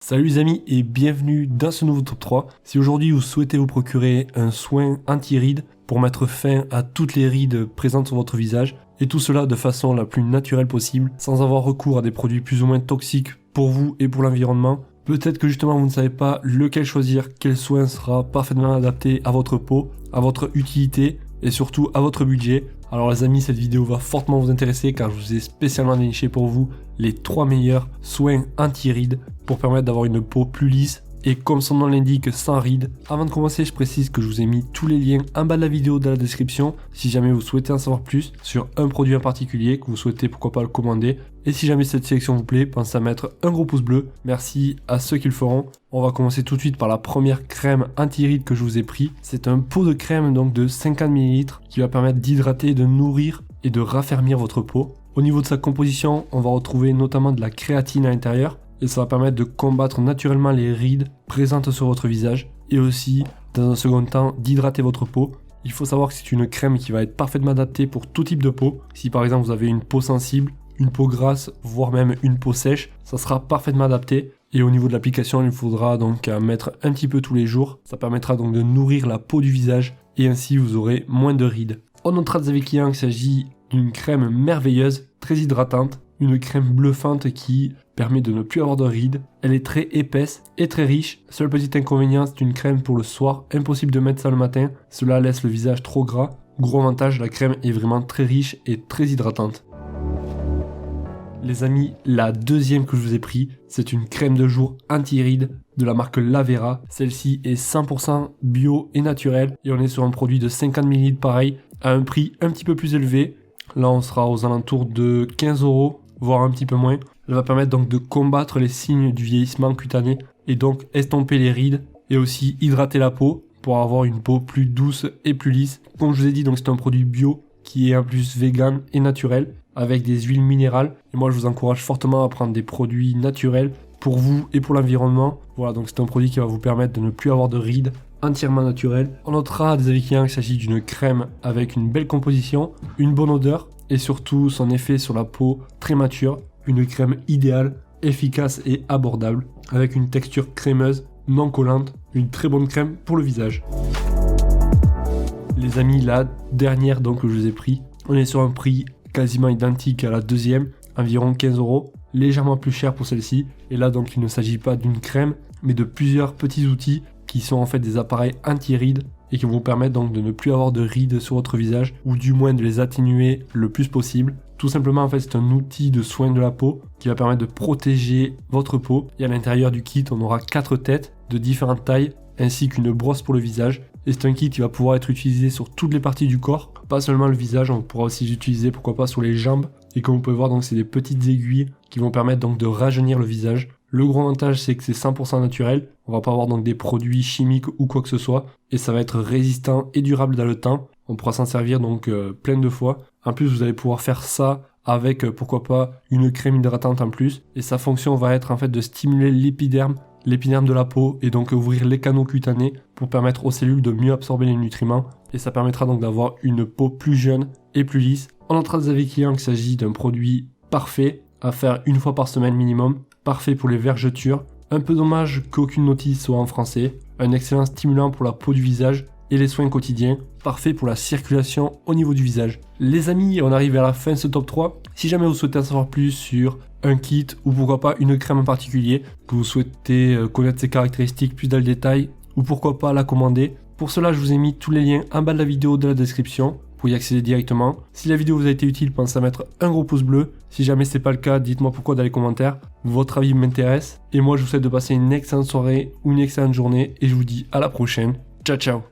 Salut les amis et bienvenue dans ce nouveau top 3. Si aujourd'hui vous souhaitez vous procurer un soin anti-rides pour mettre fin à toutes les rides présentes sur votre visage, et tout cela de façon la plus naturelle possible, sans avoir recours à des produits plus ou moins toxiques pour vous et pour l'environnement, peut-être que justement vous ne savez pas lequel choisir, quel soin sera parfaitement adapté à votre peau, à votre utilité et surtout à votre budget. Alors les amis, cette vidéo va fortement vous intéresser car je vous ai spécialement déniché pour vous les 3 meilleurs soins anti-rides pour permettre d'avoir une peau plus lisse et comme son nom l'indique, sans rides. Avant de commencer, je précise que je vous ai mis tous les liens en bas de la vidéo dans la description si jamais vous souhaitez en savoir plus sur un produit en particulier que vous souhaitez pourquoi pas le commander. Et si jamais cette sélection vous plaît, pensez à mettre un gros pouce bleu. Merci à ceux qui le feront. On va commencer tout de suite par la première crème anti-rides que je vous ai pris. C'est un pot de crème donc de 50 ml qui va permettre d'hydrater, de nourrir et de raffermir votre peau. Au niveau de sa composition, on va retrouver notamment de la créatine à l'intérieur. Et ça va permettre de combattre naturellement les rides présentes sur votre visage et aussi, dans un second temps, d'hydrater votre peau. Il faut savoir que c'est une crème qui va être parfaitement adaptée pour tout type de peau. Si par exemple vous avez une peau sensible, une peau grasse, voire même une peau sèche, ça sera parfaitement adapté. Et au niveau de l'application, il faudra donc mettre un petit peu tous les jours. Ça permettra donc de nourrir la peau du visage et ainsi vous aurez moins de rides. On notera des avis clients qu'il s'agit d'une crème merveilleuse, très hydratante. Une crème bluffante qui permet de ne plus avoir de rides. Elle est très épaisse et très riche. Seul petit inconvénient, c'est une crème pour le soir. Impossible de mettre ça le matin. Cela laisse le visage trop gras. Gros avantage, la crème est vraiment très riche et très hydratante. Les amis, la deuxième que je vous ai pris, c'est une crème de jour anti-rides de la marque Lavera. Celle-ci est 100% bio et naturelle. Et on est sur un produit de 50 ml pareil, à un prix un petit peu plus élevé. Là, on sera aux alentours de 15 €. Voire un petit peu moins. Elle va permettre donc de combattre les signes du vieillissement cutané et donc estomper les rides et aussi hydrater la peau pour avoir une peau plus douce et plus lisse. Comme je vous ai dit, donc c'est un produit bio qui est en plus vegan et naturel avec des huiles minérales. Et moi, je vous encourage fortement à prendre des produits naturels pour vous et pour l'environnement. Voilà, donc c'est un produit qui va vous permettre de ne plus avoir de rides, entièrement naturel. On notera des avis clients qu'il s'agit d'une crème avec une belle composition, une bonne odeur et surtout son effet sur la peau très mature. Une crème idéale, efficace et abordable avec une texture crémeuse, non collante, une très bonne crème pour le visage. Les amis, la dernière donc que je vous ai pris, on est sur un prix quasiment identique à la deuxième, environ 15 €, légèrement plus cher pour celle-ci. Et là donc il ne s'agit pas d'une crème mais de plusieurs petits outils qui sont en fait des appareils anti-rides et qui vont vous permettre donc de ne plus avoir de rides sur votre visage ou du moins de les atténuer le plus possible. Tout simplement en fait c'est un outil de soin de la peau qui va permettre de protéger votre peau. Et à l'intérieur du kit on aura 4 têtes de différentes tailles ainsi qu'une brosse pour le visage. Et c'est un kit qui va pouvoir être utilisé sur toutes les parties du corps, pas seulement le visage, on pourra aussi l'utiliser pourquoi pas sur les jambes. Et comme vous pouvez voir donc c'est des petites aiguilles qui vont permettre donc de rajeunir le visage. Le gros avantage c'est que c'est 100% naturel, on va pas avoir donc des produits chimiques ou quoi que ce soit et ça va être résistant et durable dans le temps. On pourra s'en servir donc plein de fois. En plus vous allez pouvoir faire ça avec pourquoi pas une crème hydratante en plus et sa fonction va être en fait de stimuler l'épiderme de la peau et donc ouvrir les canaux cutanés pour permettre aux cellules de mieux absorber les nutriments et ça permettra donc d'avoir une peau plus jeune et plus lisse. On notera des avis clients qu'il s'agit d'un produit parfait à faire une fois par semaine minimum. Parfait pour les vergetures, un peu dommage qu'aucune notice soit en français, un excellent stimulant pour la peau du visage et les soins quotidiens, parfait pour la circulation au niveau du visage. Les amis, on arrive à la fin de ce top 3. Si jamais vous souhaitez en savoir plus sur un kit ou pourquoi pas une crème en particulier, que vous souhaitez connaître ses caractéristiques plus dans le détail ou pourquoi pas la commander, pour cela je vous ai mis tous les liens en bas de la vidéo dans la description pour y accéder directement. Si la vidéo vous a été utile, pensez à mettre un gros pouce bleu. Si jamais c'est pas le cas, dites-moi pourquoi dans les commentaires. Votre avis m'intéresse. Et moi, je vous souhaite de passer une excellente soirée ou une excellente journée. Et je vous dis à la prochaine. Ciao, ciao.